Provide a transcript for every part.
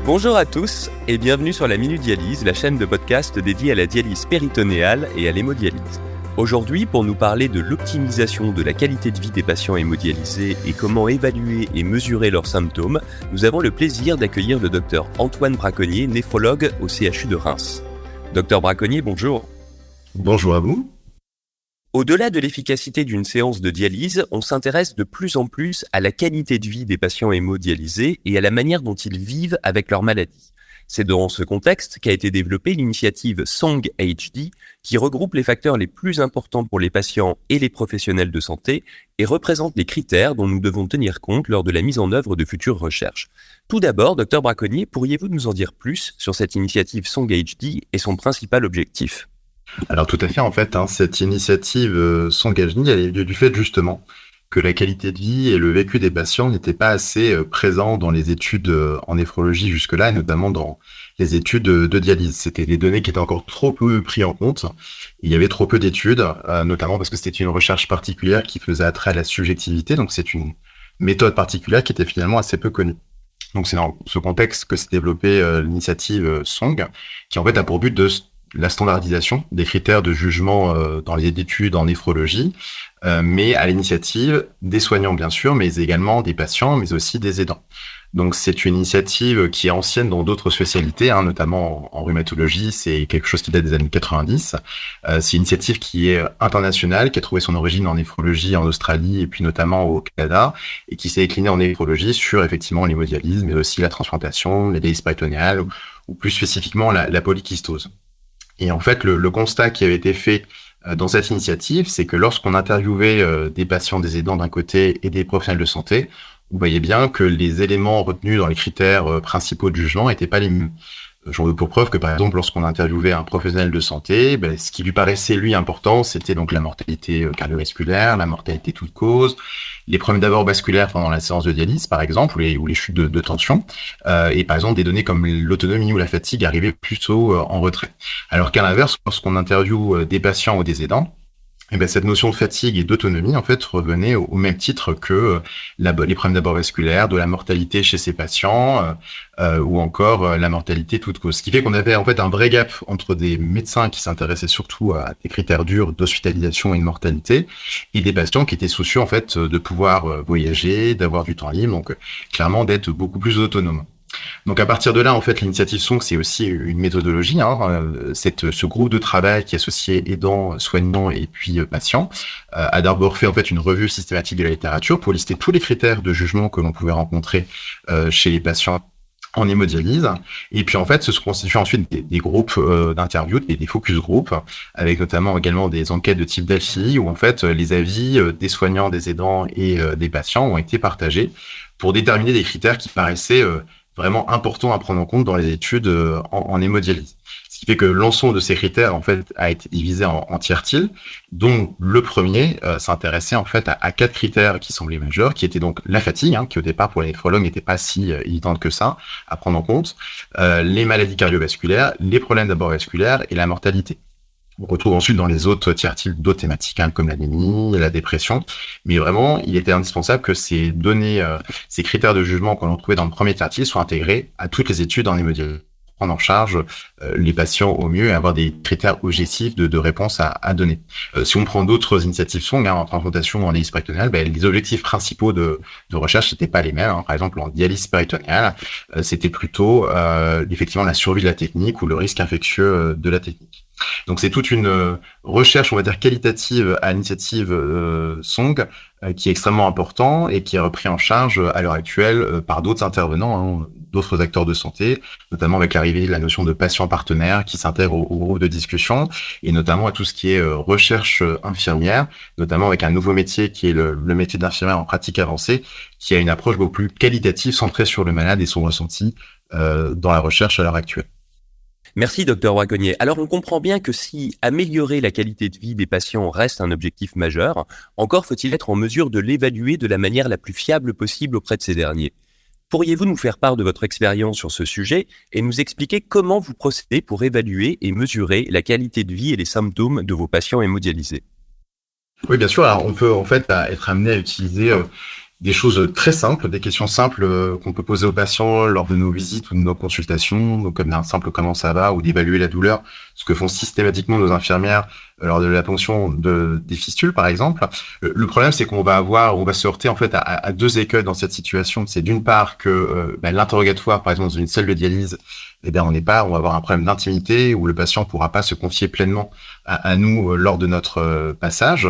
Bonjour à tous et bienvenue sur la Minute Dialyse, la chaîne de podcast dédiée à la dialyse péritonéale et à l'hémodialyse. Aujourd'hui, pour nous parler de l'optimisation de la qualité de vie des patients hémodialysés et comment évaluer et mesurer leurs symptômes, nous avons le plaisir d'accueillir le docteur Antoine Braconnier, néphrologue au CHU de Reims. Docteur Braconnier, bonjour. Bonjour à vous. Au-delà de l'efficacité d'une séance de dialyse, on s'intéresse de plus en plus à la qualité de vie des patients hémodialysés et à la manière dont ils vivent avec leur maladie. C'est dans ce contexte qu'a été développée l'initiative SONG-HD, qui regroupe les facteurs les plus importants pour les patients et les professionnels de santé et représente les critères dont nous devons tenir compte lors de la mise en œuvre de futures recherches. Tout d'abord, Dr Braconnier, pourriez-vous nous en dire plus sur cette initiative SONG-HD et son principal objectif ? Alors tout à fait, cette initiative SONG-HD, elle est du fait justement que la qualité de vie et le vécu des patients n'étaient pas assez présents dans les études en néphrologie jusque-là, et notamment dans les études de dialyse. C'était des données qui étaient encore trop peu prises en compte. Il y avait trop peu d'études, notamment parce que c'était une recherche particulière qui faisait attrait à la subjectivité, donc c'est une méthode particulière qui était finalement assez peu connue. Donc c'est dans ce contexte que s'est développée l'initiative SONG, qui en fait a pour but de la standardisation des critères de jugement dans les études en néphrologie, mais à l'initiative des soignants bien sûr, mais également des patients, mais aussi des aidants. Donc c'est une initiative qui est ancienne dans d'autres spécialités, notamment en rhumatologie, c'est quelque chose qui date des années 90. C'est une initiative qui est internationale, qui a trouvé son origine en néphrologie en Australie et puis notamment au Canada, et qui s'est déclinée en néphrologie sur effectivement l'hémodialyse, mais aussi la transplantation, les dialyses péritonéales, ou plus spécifiquement la polykystose. Et en fait, le constat qui avait été fait dans cette initiative, c'est que lorsqu'on interviewait des patients, des aidants d'un côté et des professionnels de santé, on voyait bien que les éléments retenus dans les critères principaux de jugement n'étaient pas les mêmes. J'en veux pour preuve que, par exemple, lorsqu'on interviewait un professionnel de santé, ce qui lui paraissait, lui, important, c'était donc la mortalité cardiovasculaire, la mortalité toute cause, les problèmes d'abord vasculaires pendant la séance de dialyse, par exemple, ou les chutes de tension, et par exemple, des données comme l'autonomie ou la fatigue arrivaient plutôt en retrait. Alors qu'à l'inverse, lorsqu'on interviewe des patients ou des aidants, cette notion de fatigue et d'autonomie, en fait, revenait au même titre que les problèmes d'abord vasculaires, de la mortalité chez ces patients, ou encore la mortalité toute cause. Ce qui fait qu'on avait en fait un vrai gap entre des médecins qui s'intéressaient surtout à des critères durs d'hospitalisation et de mortalité, et des patients qui étaient soucieux en fait de pouvoir voyager, d'avoir du temps libre, donc clairement d'être beaucoup plus autonomes. Donc à partir de là, en fait, l'initiative SONG, c'est aussi une méthodologie. Ce groupe de travail qui associait aidants, soignants et puis patients a d'abord fait en fait une revue systématique de la littérature pour lister tous les critères de jugement que l'on pouvait rencontrer chez les patients en hémodialyse. Et puis en fait, se constituent ensuite des groupes d'interviews, des focus groups, avec notamment également des enquêtes de type DELPHI, où en fait les avis des soignants, des aidants et des patients ont été partagés pour déterminer des critères qui paraissaient vraiment important à prendre en compte dans les études en hémodialyse. Ce qui fait que l'ensemble de ces critères, en fait, a été divisé en tiers-tiles, dont le premier s'intéressait, en fait, à 4 critères qui semblaient majeurs, qui étaient donc la fatigue, qui au départ, pour les néphrologues, n'était pas si évidente que ça à prendre en compte, les maladies cardiovasculaires, les problèmes d'abord vasculaires et la mortalité. On retrouve ensuite dans les autres tiers-tiles d'autres thématiques, comme l'anémie, la dépression. Mais vraiment, il était indispensable que ces données, ces critères de jugement qu'on trouvait dans le premier tiers-tile soient intégrés à toutes les études en hémodialyse, prendre en charge les patients au mieux et avoir des critères objectifs de réponse à donner. Si on prend d'autres initiatives SONG, en transplantation ou en dialyse péritonéale, les objectifs principaux de recherche n'étaient pas les mêmes. Par exemple, en dialyse péritonéale, c'était plutôt effectivement la survie de la technique ou le risque infectieux de la technique. Donc c'est toute une recherche, on va dire, qualitative à l'initiative SONG qui est extrêmement important et qui est repris en charge à l'heure actuelle par d'autres intervenants, d'autres acteurs de santé, notamment avec l'arrivée de la notion de patient partenaire qui s'intègre au groupe de discussion et notamment à tout ce qui est recherche infirmière, notamment avec un nouveau métier qui est le métier d'infirmière en pratique avancée, qui a une approche beaucoup plus qualitative centrée sur le malade et son ressenti dans la recherche à l'heure actuelle. Merci Dr Braconnier. Alors on comprend bien que si améliorer la qualité de vie des patients reste un objectif majeur, encore faut-il être en mesure de l'évaluer de la manière la plus fiable possible auprès de ces derniers. Pourriez-vous nous faire part de votre expérience sur ce sujet et nous expliquer comment vous procédez pour évaluer et mesurer la qualité de vie et les symptômes de vos patients hémodialysés ? Oui, bien sûr. Alors, on peut en fait être amené à utiliser Des choses très simples, des questions simples qu'on peut poser aux patients lors de nos visites ou de nos consultations, donc comme un simple comment ça va ou d'évaluer la douleur, ce que font systématiquement nos infirmières lors de la ponction des fistules par exemple. Le problème c'est on va se heurter en fait à deux écueils dans cette situation. C'est d'une part que l'interrogatoire par exemple dans une salle de dialyse, on va avoir un problème d'intimité où le patient pourra pas se confier pleinement à nous lors de notre passage.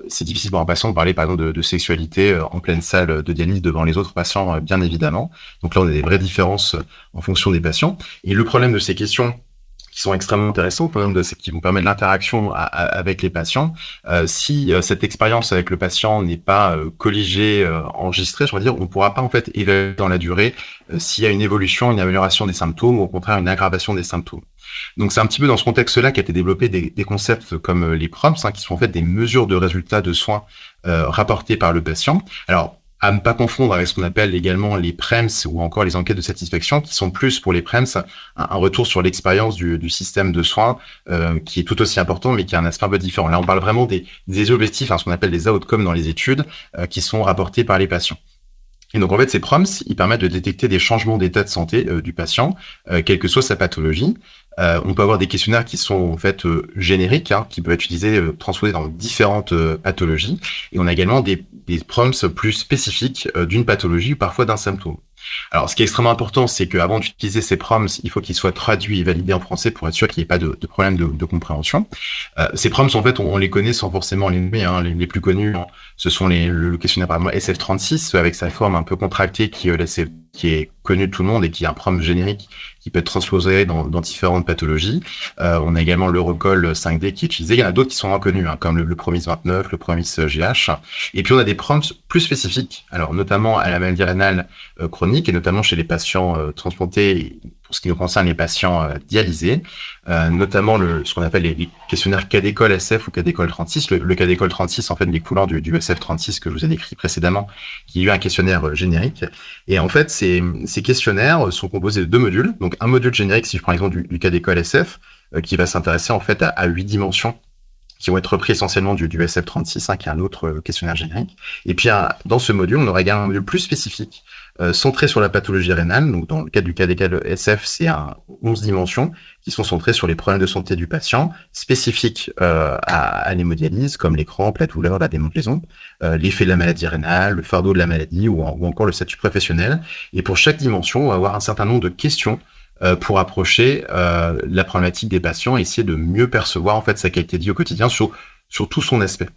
C'est difficile pour un patient de parler, par exemple, de sexualité en pleine salle de dialyse devant les autres patients, bien évidemment. Donc là, on a des vraies différences en fonction des patients. Et le problème de ces questions qui sont extrêmement intéressantes, c'est qui vont permettre l'interaction avec les patients. Si cette expérience avec le patient n'est pas colligée, enregistrée, je veux dire, on pourra pas en fait évaluer dans la durée s'il y a une évolution, une amélioration des symptômes ou au contraire une aggravation des symptômes. Donc c'est un petit peu dans ce contexte-là qu'a été développé des concepts comme les PROMS, qui sont en fait des mesures de résultats de soins rapportés par le patient. Alors à ne pas confondre avec ce qu'on appelle également les PREMS ou encore les enquêtes de satisfaction, qui sont plus pour les PREMS un retour sur l'expérience du système de soins qui est tout aussi important, mais qui a un aspect un peu différent. Là, on parle vraiment des objectifs, ce qu'on appelle des outcomes dans les études, qui sont rapportés par les patients. Et donc en fait, ces PROMS, ils permettent de détecter des changements d'état de santé du patient, quelle que soit sa pathologie. On peut avoir des questionnaires qui sont en fait génériques, qui peuvent être utilisés, transposés dans différentes pathologies. Et on a également des PROMS plus spécifiques d'une pathologie ou parfois d'un symptôme. Alors, ce qui est extrêmement important, c'est qu'avant d'utiliser ces PROMS, il faut qu'ils soient traduits et validés en français pour être sûr qu'il n'y ait pas de problème de compréhension. Ces PROMS, en fait, on les connaît sans forcément les nommer. Les plus connus, ce sont le questionnaire par exemple SF36, avec sa forme un peu contractée qui est connu de tout le monde et qui est un PROMS générique qui peut être transposé dans différentes pathologies. On a également l'Eurocoll 5D qui est utilisé. Il y en a d'autres qui sont inconnus, comme le Promis 29, le Promis GH. Et puis on a des PROMS plus spécifiques, alors notamment à la maladie rénale chronique et notamment chez les patients transplantés, pour ce qui nous concerne les patients dialysés, notamment ce qu'on appelle les questionnaires CADécol SF ou CADécol 36. Le CADécol 36, en fait, découlant du SF36 que je vous ai décrit précédemment, qui est eu un questionnaire générique. Et en fait, ces questionnaires sont composés de deux modules. Donc, un module générique, si je prends l'exemple du CADécol SF, qui va s'intéresser en fait à 8 dimensions qui vont être repris essentiellement du SF36, qui est un autre questionnaire générique. Et puis, dans ce module, on aura également un module plus spécifique, centré sur la pathologie rénale. Donc, dans le cas du CADécol SF, c'est 11 dimensions qui sont centrées sur les problèmes de santé du patient, spécifiques à l'hémodialyse, comme les crampes, la douleur, la démangeaison, l'effet de la maladie rénale, le fardeau de la maladie ou encore le statut professionnel. Et pour chaque dimension, on va avoir un certain nombre de questions pour approcher la problématique des patients et essayer de mieux percevoir en fait sa qualité de vie au quotidien sur tout son aspect.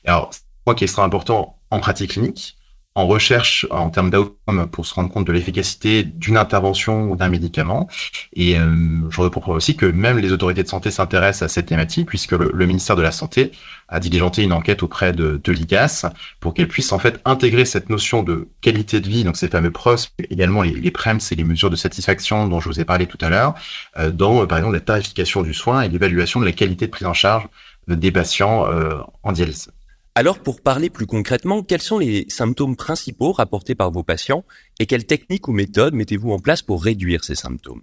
Et alors, c'est un point qui est extrêmement important en pratique clinique, en recherche en termes d'outcome pour se rendre compte de l'efficacité d'une intervention ou d'un médicament. Et je reprends aussi que même les autorités de santé s'intéressent à cette thématique puisque le ministère de la Santé a diligenté une enquête auprès de l'IGAS pour qu'elle puisse en fait intégrer cette notion de qualité de vie, donc ces fameux PROS, également les PREMS et les mesures de satisfaction dont je vous ai parlé tout à l'heure, dans par exemple la tarification du soin et l'évaluation de la qualité de prise en charge des patients en dialyse. Alors, pour parler plus concrètement, quels sont les symptômes principaux rapportés par vos patients et quelles techniques ou méthodes mettez-vous en place pour réduire ces symptômes ?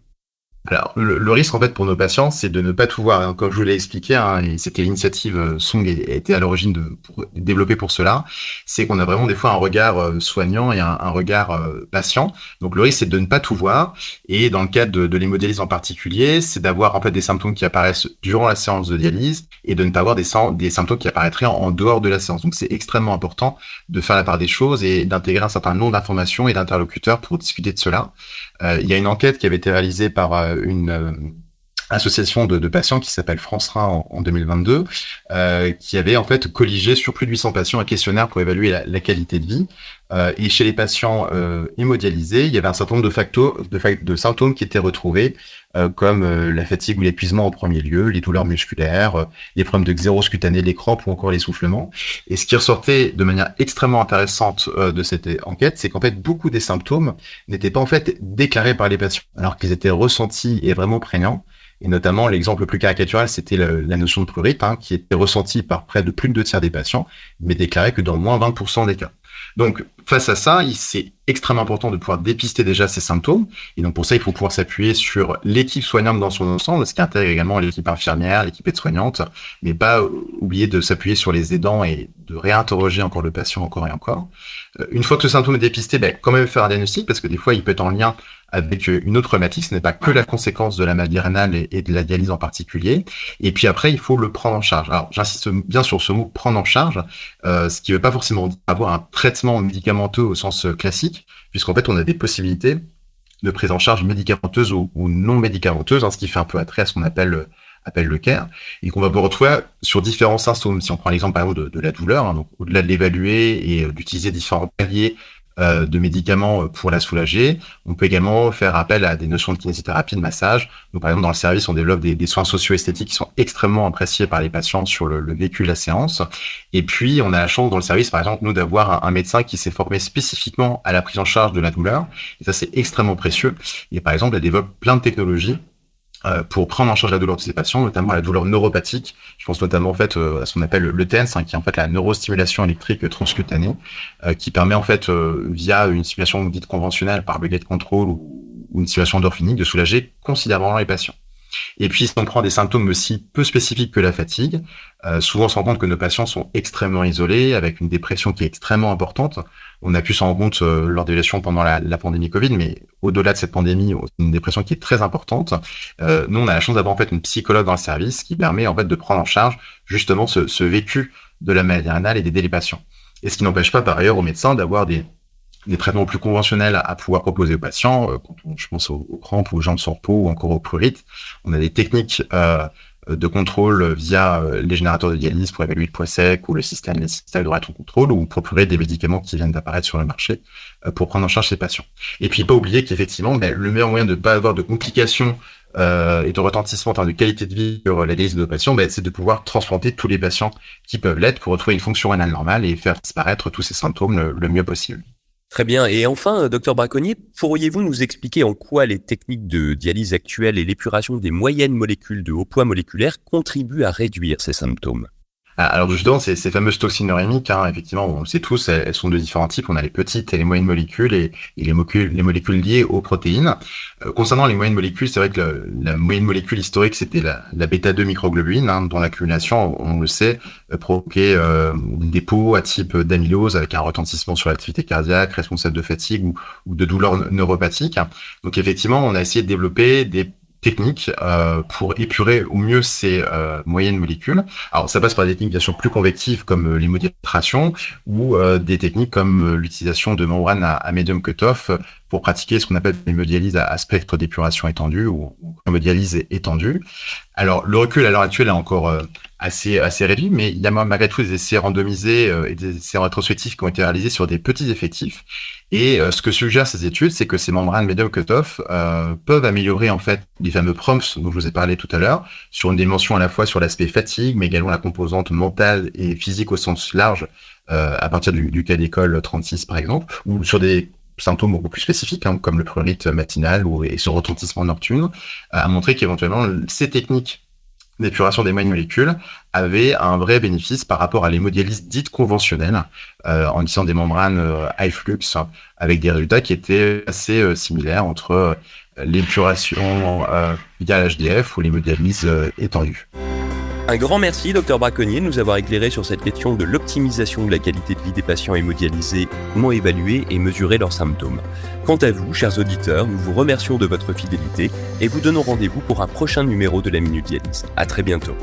Alors, le risque, en fait, pour nos patients, c'est de ne pas tout voir. Comme je vous l'ai expliqué, et c'était l'initiative Song a été à l'origine développée pour cela, c'est qu'on a vraiment des fois un regard soignant et un regard patient. Donc, le risque, c'est de ne pas tout voir. Et dans le cadre de l'hémodialyse en particulier, c'est d'avoir, en fait, des symptômes qui apparaissent durant la séance de dialyse et de ne pas avoir des symptômes qui apparaîtraient en dehors de la séance. Donc, c'est extrêmement important de faire la part des choses et d'intégrer un certain nombre d'informations et d'interlocuteurs pour discuter de cela. Il y a une enquête qui avait été réalisée par une association de patients qui s'appelle France Rein en 2022, qui avait en fait colligé sur plus de 800 patients un questionnaire pour évaluer la qualité de vie. Et chez les patients hémodialysés, il y avait un certain nombre de symptômes qui étaient retrouvés, comme la fatigue ou l'épuisement en premier lieu, les douleurs musculaires, les problèmes de xérose cutanée, les crampes ou encore l'essoufflement. Et ce qui ressortait de manière extrêmement intéressante de cette enquête, c'est qu'en fait beaucoup des symptômes n'étaient pas en fait déclarés par les patients, alors qu'ils étaient ressentis et vraiment prégnants. Et notamment, l'exemple le plus caricatural, c'était la notion de prurite, qui était ressentie par près de plus de 2 tiers des patients, mais déclarée que dans moins 20% des cas. Donc, face à ça, c'est extrêmement important de pouvoir dépister déjà ces symptômes. Et donc, pour ça, il faut pouvoir s'appuyer sur l'équipe soignante dans son ensemble, ce qui intègre également l'équipe infirmière, l'équipe aide-soignante, mais pas oublier de s'appuyer sur les aidants et de réinterroger encore le patient encore et encore. Une fois que ce symptôme est dépisté, quand même faire un diagnostic, parce que des fois, il peut être en lien avec une autre maladie, ce n'est pas que la conséquence de la maladie rénale et de la dialyse en particulier. Et puis après, il faut le prendre en charge. Alors, j'insiste bien sur ce mot prendre en charge, ce qui ne veut pas forcément dire avoir un traitement médicamenteux au sens classique, puisqu'en fait, on a des possibilités de prise en charge médicamenteuse ou non médicamenteuse, ce qui fait un peu attrait à ce qu'on appelle le CARE, et qu'on va retrouver sur différents symptômes. Si on prend l'exemple par exemple de la douleur, donc au-delà de l'évaluer et d'utiliser différents paliers de médicaments pour la soulager, on peut également faire appel à des notions de kinésithérapie, de massage. Donc par exemple dans le service, on développe des soins socio-esthétiques qui sont extrêmement appréciés par les patients sur le vécu de la séance. Et puis on a la chance dans le service, par exemple, nous d'avoir un médecin qui s'est formé spécifiquement à la prise en charge de la douleur. Et ça c'est extrêmement précieux. Et par exemple, elle développe plein de technologies pour prendre en charge la douleur de ces patients, notamment la douleur neuropathique. Je pense notamment en fait à ce qu'on appelle le TENS, qui est en fait la neurostimulation électrique transcutanée, qui permet en fait via une stimulation dite conventionnelle par le gate control ou une stimulation endorphinique de soulager considérablement les patients. Et puis, si on prend des symptômes aussi peu spécifiques que la fatigue, souvent on se rend compte que nos patients sont extrêmement isolés, avec une dépression qui est extrêmement importante. On a pu s'en rendre compte lors des évaluations pendant la pandémie Covid, mais au-delà de cette pandémie, une dépression qui est très importante. Nous, on a la chance d'avoir en fait une psychologue dans le service qui permet en fait de prendre en charge justement ce vécu de la maladie rénale et d'aider les patients. Et ce qui n'empêche pas par ailleurs aux médecins d'avoir des traitements plus conventionnels à pouvoir proposer aux patients. Je pense aux crampes, aux jambes sans repos ou encore aux prurites. On a des techniques de contrôle via les générateurs de dialyse pour évaluer le poids sec ou le système de rétro-contrôle ou procurer des médicaments qui viennent d'apparaître sur le marché pour prendre en charge ces patients. Et puis, pas oublier qu'effectivement, le meilleur moyen de ne pas avoir de complications et de retentissement en termes de qualité de vie sur la dialyse de nos patients, c'est de pouvoir transplanter tous les patients qui peuvent l'être pour retrouver une fonction rénale normale et faire disparaître tous ces symptômes le mieux possible. Très bien. Et enfin, docteur Braconnier, pourriez-vous nous expliquer en quoi les techniques de dialyse actuelles et l'épuration des moyennes molécules de haut poids moléculaire contribuent à réduire ces symptômes ? Alors justement, ces fameuses toxines urémiques, effectivement, on le sait tous, elles sont de différents types. On a les petites et les moyennes molécules et les molécules liées aux protéines. Concernant les moyennes molécules, c'est vrai que la moyenne molécule historique, c'était la bêta-2 microglobulines, dont l'accumulation, on le sait, provoquait des dépôts à type d'amylose avec un retentissement sur l'activité cardiaque, responsable de fatigue ou de douleurs neuropathiques. Donc effectivement, on a essayé de développer des techniques pour épurer au mieux ces moyennes molécules. Alors ça passe par des techniques bien sûr plus convectives comme l'hémodiatration ou des techniques comme l'utilisation de membranes à medium cutoff pour pratiquer ce qu'on appelle l'hémodialyse à spectre d'épuration étendu ou hémodialyse étendue. Alors le recul à l'heure actuelle est encore assez réduit, mais il y a malgré tout des essais randomisés et des essais rétrospectifs qui ont été réalisés sur des petits effectifs. Et ce que suggèrent ces études, c'est que ces membranes medium cutoff peuvent améliorer en fait les fameux prompts dont je vous ai parlé tout à l'heure, sur une dimension à la fois sur l'aspect fatigue, mais également la composante mentale et physique au sens large, à partir du cas d'école 36 par exemple, ou sur des symptômes beaucoup plus spécifiques, comme le prurite matinal et ce retentissement nocturne, a montré qu'éventuellement ces techniques d'épuration des moyennes molécules avaient un vrai bénéfice par rapport à l'hémodialyse dite conventionnelle, en utilisant des membranes high flux, avec des résultats qui étaient assez similaires entre l'épuration via l'HDF ou l'hémodialyse étendue. Un grand merci, docteur Braconnier, de nous avoir éclairé sur cette question de l'optimisation de la qualité de vie des patients hémodialysés, comment évaluer et mesurer leurs symptômes. Quant à vous, chers auditeurs, nous vous remercions de votre fidélité et vous donnons rendez-vous pour un prochain numéro de la Minute Dialyse. À très bientôt.